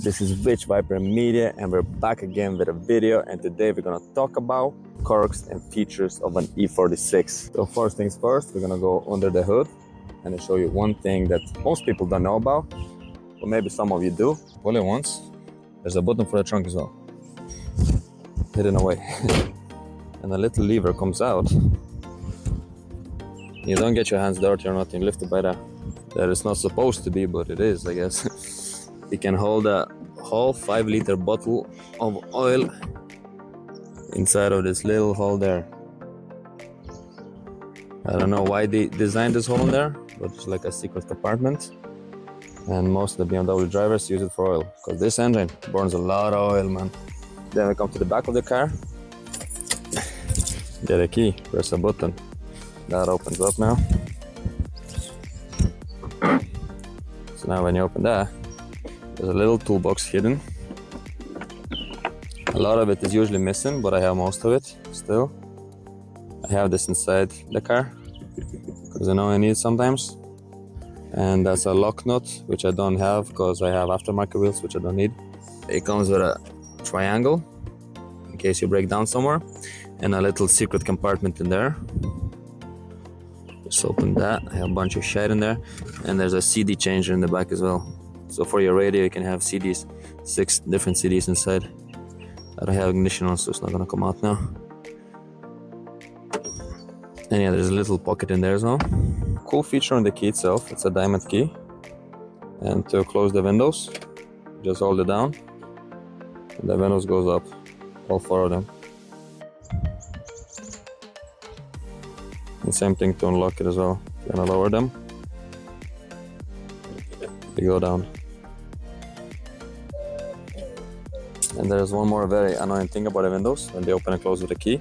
this is Rich Viper Media and we're back again with a video, and today we're gonna talk about quirks and features of an E46. So first things first, we're gonna go under the hood and I'll show you one thing that most people don't know about, or maybe some of you do. Pull it once, there's a button for the trunk as well, hidden away. And a little lever comes out. You don't get your hands dirty or nothing, lift it by that. That is not supposed to be, but it is, I guess. You can hold a whole 5-liter bottle of oil inside of this little hole there. I don't know why they designed this hole in there, but it's like a secret compartment. And most of the BMW drivers use it for oil, because this engine burns a lot of oil, man. Then we come to the back of the car. Get a key, press a button. That opens up now. So now when you open that, there's a little toolbox hidden. A lot of it is usually missing, but I have most of it still. I have this inside the car, because I know I need it sometimes. And that's a lock nut, which I don't have because I have aftermarket wheels, which I don't need. It comes with a triangle, in case you break down somewhere, and a little secret compartment in there. Just open that. I have a bunch of shit in there, and there's a CD changer in the back as well. So for your radio you can have CDs, 6 different CDs inside. I don't have ignition on, so it's not gonna come out now. And yeah, there's a little pocket in there as well. Cool feature on the key itself, it's a diamond key. And to close the windows, just hold it down and the windows goes up, all 4 of them. And same thing to unlock it as well. You're gonna lower them, they go down. And there's one more very annoying thing about the windows when they open and close with a key.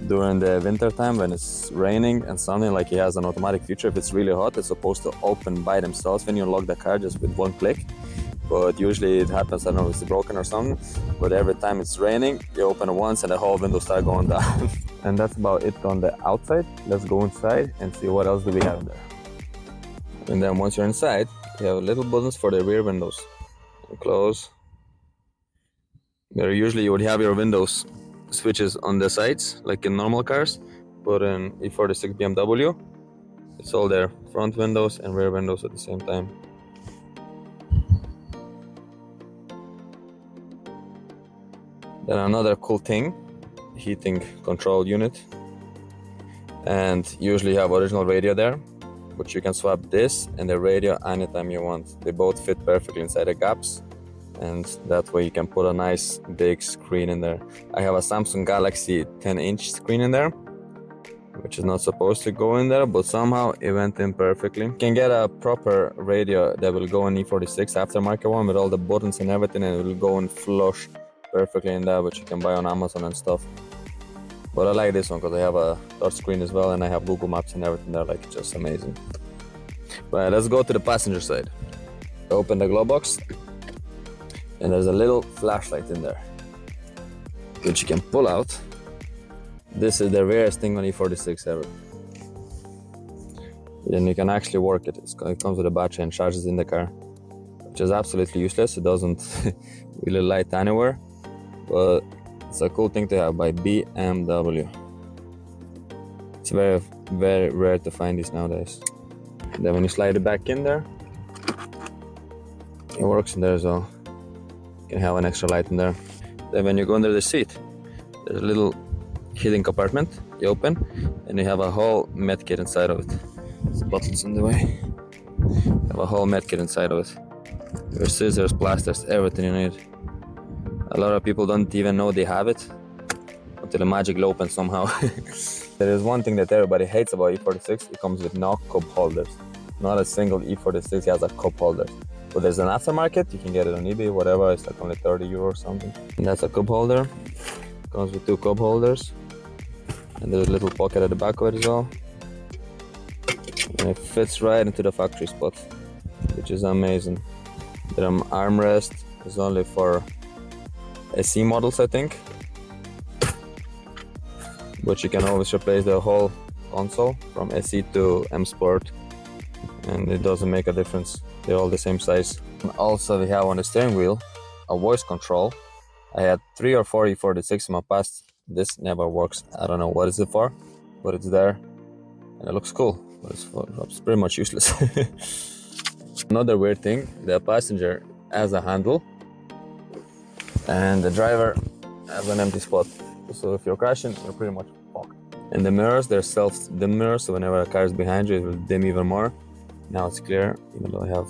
During the winter time when it's raining and something, like it has an automatic feature, if it's really hot, it's supposed to open by themselves when you unlock the car just with one click. But usually it happens, I don't know if it's broken or something, but every time it's raining, you open it once and the whole window starts going down. And that's about it on the outside. Let's go inside and see what else do we have in there. And then once you're inside, you have little buttons for the rear windows. You close. There usually you would have your windows switches on the sides, like in normal cars, but in E46 BMW, it's all there, front windows and rear windows at the same time. Then another cool thing, heating control unit, and usually you have original radio there, but you can swap this and the radio anytime you want. They both fit perfectly inside the gaps, and that way you can put a nice big screen in there. I have a Samsung Galaxy 10-inch screen in there, which is not supposed to go in there, but somehow it went in perfectly. You can get a proper radio that will go in E46 aftermarket one with all the buttons and everything, and it will go and flush perfectly in that, which you can buy on Amazon and stuff. But I like this one because I have a touch screen as well, and I have Google Maps and everything there, like it's just amazing. But let's go to the passenger side. Open the glove box, and there's a little flashlight in there, which you can pull out. This is the rarest thing on E46 ever. Then you can actually work it. It comes with a battery and charges in the car, which is absolutely useless. It doesn't really light anywhere, but it's a cool thing to have by BMW. It's very, very rare to find these nowadays. And then when you slide it back in there, it works in there as well. You can have an extra light in there. Then when you go under the seat, there's a little hidden compartment. You open and you have a whole med kit inside of it. There's bottles in the way. You have a whole med kit inside of it. Your scissors, plasters, everything you need. A lot of people don't even know they have it until it magically opens somehow. There is one thing that everybody hates about E46. It comes with no cup holders. Not a single E46 has a cup holder. But there's an aftermarket, you can get it on eBay, whatever, it's like only 30 euro or something. And that's a cup holder. Comes with 2 cup holders. And there's a little pocket at the back of it as well. And it fits right into the factory spot, which is amazing. The armrest is only for SE models, I think. But you can always replace the whole console from SE to M Sport, and it doesn't make a difference. They're all the same size. And also we have on the steering wheel a voice control. I had 3 or 4 E46 in my past. This never works. I don't know what is it for, but it's there and it looks cool, but it's pretty much useless. Another weird thing, the passenger has a handle and the driver has an empty spot. So if you're crashing, you're pretty much fucked. And the mirrors, they're self-dim mirrors, so whenever a car is behind you, it will dim even more. Now it's clear, even though I have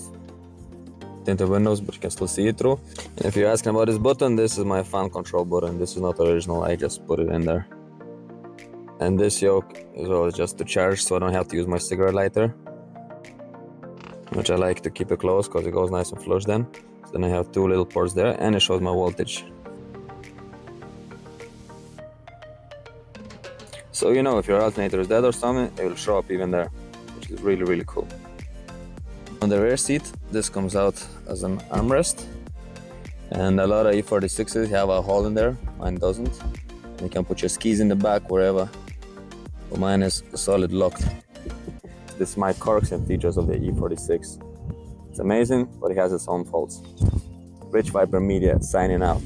tinted windows, but you can still see it through. And if you're asking about this button, this is my fan control button. This is not original, I just put it in there. And this yoke as well is just to charge, so I don't have to use my cigarette lighter, which I like to keep it close because it goes nice and flush then. So then I have 2 little ports there, and it shows my voltage. So you know, if your alternator is dead or something, it will show up even there, which is really, really cool. On the rear seat, this comes out as an armrest, and a lot of E46s have a hole in there, mine doesn't. And you can put your skis in the back wherever, but mine is solid locked. This is my quirks and features of the E46. It's amazing, but it has its own faults. Rich Viper Media signing out.